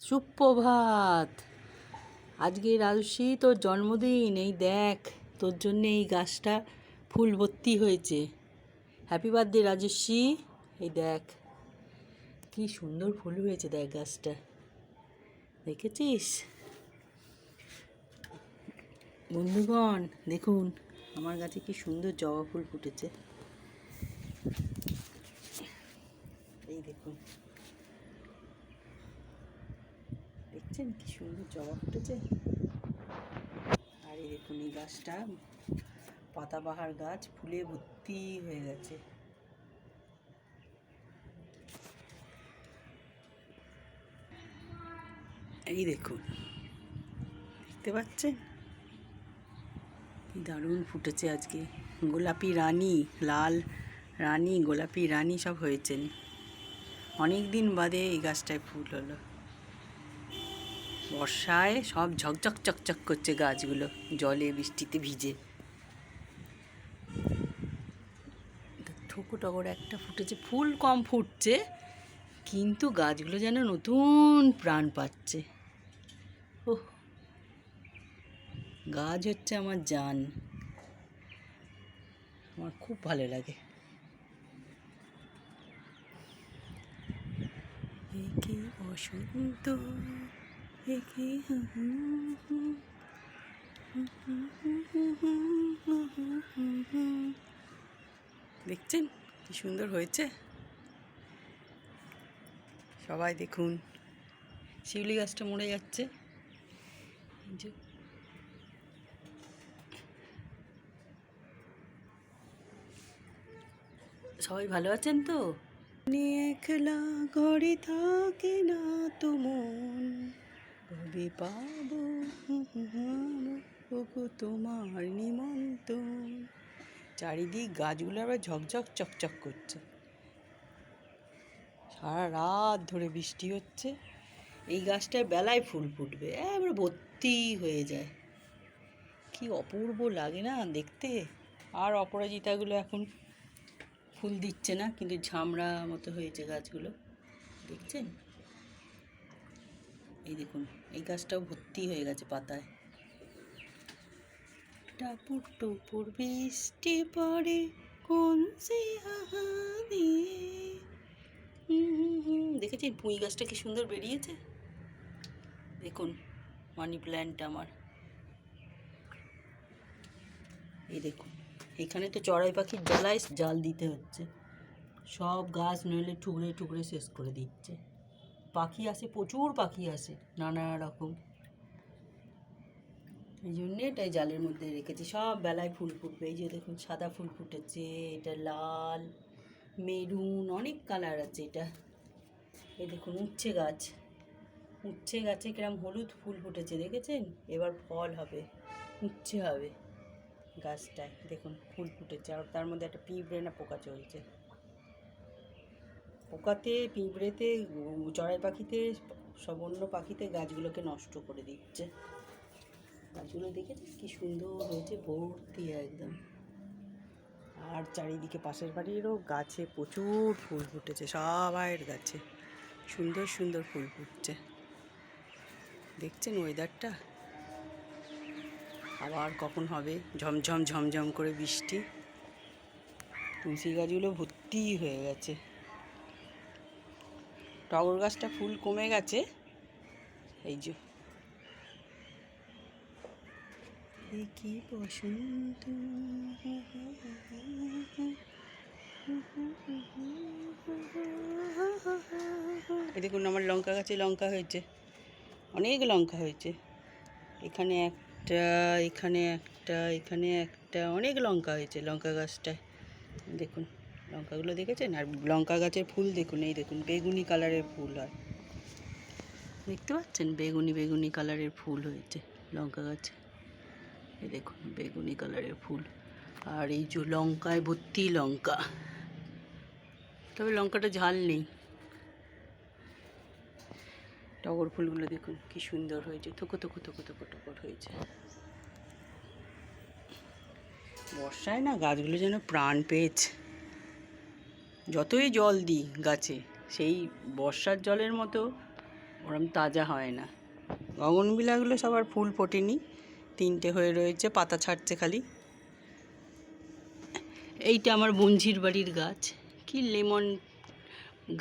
সুপ্রভাত। আজকে রাজস্বী তোর জন্মদিন, এই দেখ তোর জন্যে এই গাছটা ফুল ভর্তি হয়েছে। Happy birthday Rajasvi. এই দেখ কি সুন্দর ফুল হয়েছে, দেখ গাছটা দেখেছিস? বন্ধুগণ দেখুন আমার গাছে কি সুন্দর জবা ফুল ফুটেছে। এই দেখুন, দেখছেন কি সুন্দর জবা ফুটেছে। আর এই দেখুন এই গাছটা পাতাবাহার গাছ, ফুলে ভর্তি হয়ে গেছে। এই দেখুন, দেখতে পাচ্ছেন কি দারুণ ফুটেছে আজকে। গোলাপি রানী, লাল রানী, গোলাপি রানী সব হয়েছেন। অনেক দিন বাদে এই গাছটায় ফুল হলো। বর্ষায় সব ঝকঝক চকচক করছে গাছগুলো, জলে বৃষ্টিতে ভিজে। ঠোকো টগর একটা ফুটেছে, ফুল কম ফুটছে কিন্তু গাছগুলো যেন নতুন প্রাণ পাচ্ছে। ওহ, গাছ হচ্ছে আমার জান, আমার খুব ভালো লাগে। একে বসন্ত, একে দেখছেন কি সুন্দর হয়েছে। সবাই দেখুন, শিউলি গাছটা মরে যাচ্ছে। সবাই ভালো আছেন তো? একলা ঘরে থাকে না তো মন, কবে পাবো তোমার নিমন্ত্রণ। চারিদিক গাছগুলো আবার ঝকঝক চকচক করছে, সারা রাত ধরে বৃষ্টি হচ্ছে। এই গাছটায় বেলায় ফুল ফুটবে, এবার ভর্তি হয়ে যায়। কি অপূর্ব লাগে না দেখতে। আর অপরাজিতাগুলো এখন ফুল দিচ্ছে না, কিন্তু ঝামড়া মতো হয়েছে গাছগুলো, দেখছেন? এই দেখুন এই গাছটাও ভর্তি হয়ে গেছে পাতায়। টাপুর টুপুর বৃষ্টি পড়ে কোন সে হাহা দিয়ে। দেখেছেন পুঁই গাছটা কি সুন্দর বেরিয়েছে। দেখুন মানি প্ল্যান্ট আমার। এই দেখুন এখানে তো চড়াই পাখির জ্বালায় জাল দিতে হচ্ছে, সব গাছ নইলে ঠুকরে ঠুকরে শেষ করে দিচ্ছে। পাখি আসে, প্রচুর পাখি আসে নানা রকম, এই জন্যে এটাই জালের মধ্যে রেখেছি। সব বেলায় ফুল ফুটবে। এই যে দেখুন সাদা ফুল ফুটেছে, এটা লাল, মেরুন, অনেক কালার আছে এটা। এই দেখুন উচ্ছে গাছ, উচ্ছে গাছে কিরম হলুদ ফুল ফুটেছে দেখেছেন? এবার ফল হবে, উচ্ছে হবে গাছটায়। দেখুন ফুল ফুটেছে, আর তার মধ্যে একটা পিঁপড়ে না পোকা চলছে। পোকাতে, পিঁপড়েতে, চড়াই পাখিতে, সব অন্য পাখিতে গাছগুলোকে নষ্ট করে দিচ্ছে। গাছগুলো দেখেছিস কি সুন্দর হয়েছে, ভর্তি একদম। আর চারিদিকে পাশের বাড়িরও গাছে প্রচুর ফুল ফুটেছে, সবাইয়ের গাছে সুন্দর সুন্দর ফুল ফুটছে। দেখছেন ওয়েদারটা? আবার কখন হবে ঝমঝম ঝমঝম করে বৃষ্টি। তুলসী গাছগুলো ভর্তি হয়ে গেছে। টগর গাছটা ফুল কমে গেছে, এই যে কি বসন্ত। এই দেখুন আমার লঙ্কা গাছে লঙ্কা হয়েছে, অনেক লঙ্কা হয়েছে। এখানে একটা, এখানে একটা, এখানে একটা, অনেক লঙ্কা হয়েছে লঙ্কা গাছটায়। দেখুন লঙ্কাগুলো দেখেছেন? আর লঙ্কা গাছের ফুল দেখুন, এই দেখুন বেগুনি কালারের ফুল হয়, দেখতে পাচ্ছেন? বেগুনি বেগুনি কালারের ফুল হয়েছে লঙ্কা গাছে। এই দেখুন বেগুনি কালারের ফুল। আর এই যে লঙ্কায় ভর্তি লঙ্কা, তবে লঙ্কাটা ঝাল নেই। টগর ফুলগুলো দেখুন কি সুন্দর হয়েছে, থোকো থোকো থোকো থোকো টগর হয়েছে। বর্ষায় না গাছগুলো যেন প্রাণ পেয়েছে। যতই জল দিই গাছে, সেই বর্ষার জলের মতো ওরম তাজা হয় না। গগনবিলাগুলো সবার ফুল ফোটেনি, 3টে হয়ে রয়েছে, পাতা ছাড়ছে খালি। এইটা আমার বঞ্ঝির বাড়ির গাছ, কি লেমন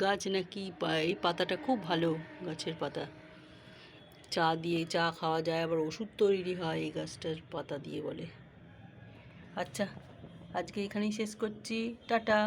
গাছ নাকি, এই পাতাটা খুব ভালো, গাছের পাতা চা দিয়ে চা খাওয়া যায়, আবার ওষুধ তৈরি হয় এই গাছটার পাতা দিয়ে বলে। আচ্ছা, আজকে এখানেই শেষ করছি, টাটা।